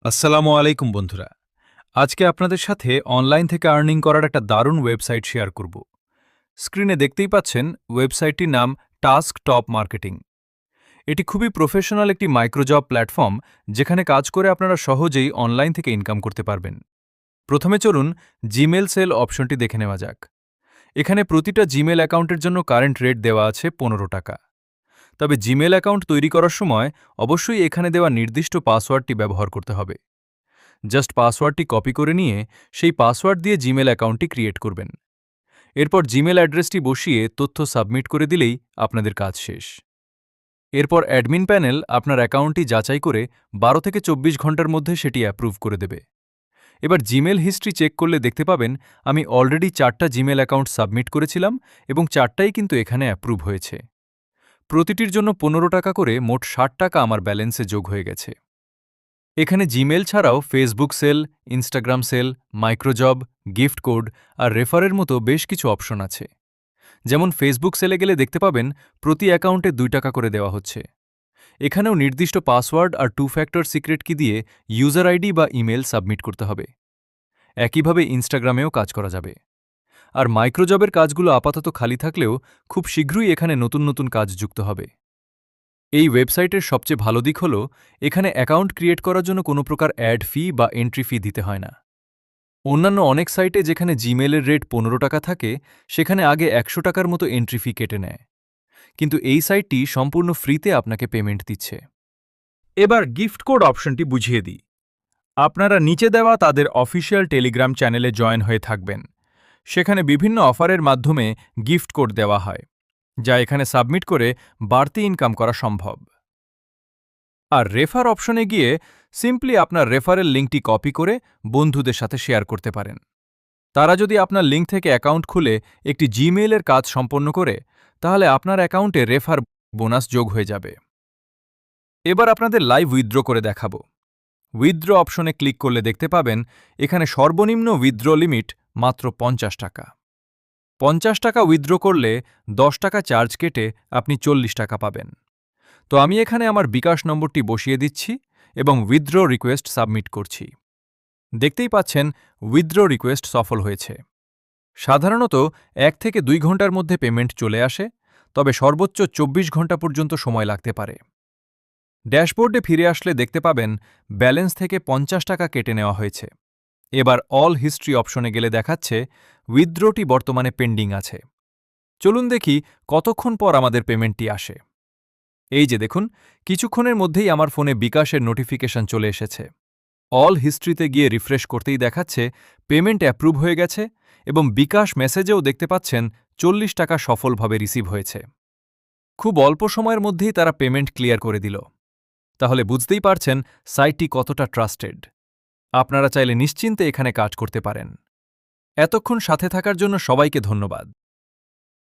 আসসালামু আলাইকুম বন্ধুরা। আজকে আপনাদের সাথে অনলাইন থেকে আর্নিং করার একটা দারুণ ওয়েবসাইট শেয়ার করব। স্ক্রিনে দেখতেই পাচ্ছেন ওয়েবসাইটটির নাম টাস্ক টপ মার্কেটিং। এটি খুবই প্রফেশনাল একটি মাইক্রোজব প্ল্যাটফর্ম, যেখানে কাজ করে আপনারা সহজেই অনলাইন থেকে ইনকাম করতে পারবেন। প্রথমে চলুন জিমেল সেল অপশনটি দেখে নেওয়া যাক। এখানে প্রতিটা জিমেল অ্যাকাউন্টের জন্য কারেন্ট রেট দেওয়া আছে 15 টাকা। তবে জিমেল অ্যাকাউন্ট তৈরি করার সময় অবশ্যই এখানে দেওয়া নির্দিষ্ট পাসওয়ার্ডটি ব্যবহার করতে হবে। জাস্ট পাসওয়ার্ডটি কপি করে নিয়ে সেই পাসওয়ার্ড দিয়ে জিমেল অ্যাকাউন্টটি ক্রিয়েট করবেন। এরপর জিমেল অ্যাড্রেসটি বসিয়ে তথ্য সাবমিট করে দিলেই আপনাদের কাজ শেষ। এরপর অ্যাডমিন প্যানেল আপনার অ্যাকাউন্টটি যাচাই করে 12 থেকে 24 ঘন্টার মধ্যে সেটি অ্যাপ্রুভ করে দেবে। এবার জিমেল হিস্ট্রি চেক করলে দেখতে পাবেন আমি অলরেডি 4টা জিমেল অ্যাকাউন্ট সাবমিট করেছিলাম এবং 4টাই কিন্তু এখানে অ্যাপ্রুভ হয়েছে। প্রতিটির জন্য 15 টাকা করে মোট 60 টাকা আমার ব্যালেন্সে যোগ হয়ে গেছে। এখানে জিমেল ছাড়াও Facebook sell, Instagram sell, microjob, gift code আর রেফারের মতো বেশ কিছু অপশন আছে। যেমন ফেসবুক সেলে গেলে দেখতে পাবেন প্রতি অ্যাকাউন্টে 2 টাকা করে দেওয়া হচ্ছে। এখানেও নির্দিষ্ট পাসওয়ার্ড আর 2 ফ্যাক্টর সিক্রেট কি দিয়ে ইউজার আইডি বা ইমেল সাবমিট করতে হবে। একইভাবে ইনস্টাগ্রামেও কাজ করা যাবে। আর মাইক্রোজবের কাজগুলো আপাতত খালি থাকলেও খুব শীঘ্রই এখানে নতুন নতুন কাজ যুক্ত হবে। এই ওয়েবসাইটের সবচেয়ে ভালো দিক হল এখানে অ্যাকাউন্ট ক্রিয়েট করার জন্য কোনো প্রকার অ্যাড ফি বা এন্ট্রি ফি দিতে হয় না। অন্যান্য অনেক সাইটে যেখানে জিমেলের রেট 15 টাকা থাকে, সেখানে আগে 100 টাকার মতো এন্ট্রি ফি কেটে নেয়। কিন্তু এই সাইটটি সম্পূর্ণ ফ্রিতে আপনাকে পেমেন্ট দিচ্ছে। এবার গিফট কোড অপশনটি বুঝিয়ে দিই। আপনারা নিচে দেওয়া তাদের অফিসিয়াল টেলিগ্রাম চ্যানেলে জয়েন হয়ে থাকবেন। সেখানে বিভিন্ন অফারের মাধ্যমে গিফট কোড দেওয়া হয়, যা এখানে সাবমিট করে বাড়তি ইনকাম করা সম্ভব। আর রেফার অপশনে গিয়ে সিম্পলি আপনার রেফারেল লিঙ্কটি কপি করে বন্ধুদের সাথে শেয়ার করতে পারেন। তারা যদি আপনার লিঙ্ক থেকে অ্যাকাউন্ট খুলে একটি জিমেইলের কাজ সম্পন্ন করে, তাহলে আপনার অ্যাকাউন্টে রেফার বোনাস যোগ হয়ে যাবে। এবার আপনাদের লাইভ উইথড্র করে দেখাবো। উইথড্র অপশনে ক্লিক করলে দেখতে পাবেন এখানে সর্বনিম্ন উইথড্র লিমিট মাত্র 50 টাকা। 50 টাকা উইথড্র করলে 10 টাকা চার্জ কেটে আপনি 40 টাকা পাবেন। তো আমি এখানে আমার বিকাশ নম্বরটি বসিয়ে দিচ্ছি এবং উইথড্র রিকোয়েস্ট সাবমিট করছি। দেখতেই পাচ্ছেন উইথড্র রিকোয়েস্ট সফল হয়েছে। সাধারণত 1 থেকে 2 ঘন্টার মধ্যে পেমেন্ট চলে আসে, তবে সর্বোচ্চ 24 ঘন্টা পর্যন্ত সময় লাগতে পারে। ড্যাশবোর্ডে ফিরে আসলে দেখতে পাবেন ব্যালেন্স থেকে 50 টাকা কেটে নেওয়া হয়েছে। এবার অল হিস্ট্রি অপশনে গেলে দেখাচ্ছে উইথড্রটি বর্তমানে পেন্ডিং আছে। চলুন দেখি কতক্ষণ পর আমাদের পেমেন্টটি আসে। এই যে দেখুন, কিছুক্ষণের মধ্যেই আমার ফোনে বিকাশের নোটিফিকেশন চলে এসেছে। অল হিস্ট্রিতে গিয়ে রিফ্রেশ করতেই দেখাচ্ছে পেমেন্ট অ্যাপ্রুভ হয়ে গেছে এবং বিকাশ মেসেজেও দেখতে পাচ্ছেন 40 টাকা সফলভাবে রিসিভ হয়েছে। খুব অল্প সময়ের মধ্যেই তারা পেমেন্ট ক্লিয়ার করে দিল। তাহলে বুঝতেই পারছেন সাইটটি কতটা ট্রাস্টেড। আপনারা চাইলে নিশ্চিন্তে এখানে কাজ করতে পারেন। এতক্ষণ সাথে থাকার জন্য সবাইকে ধন্যবাদ।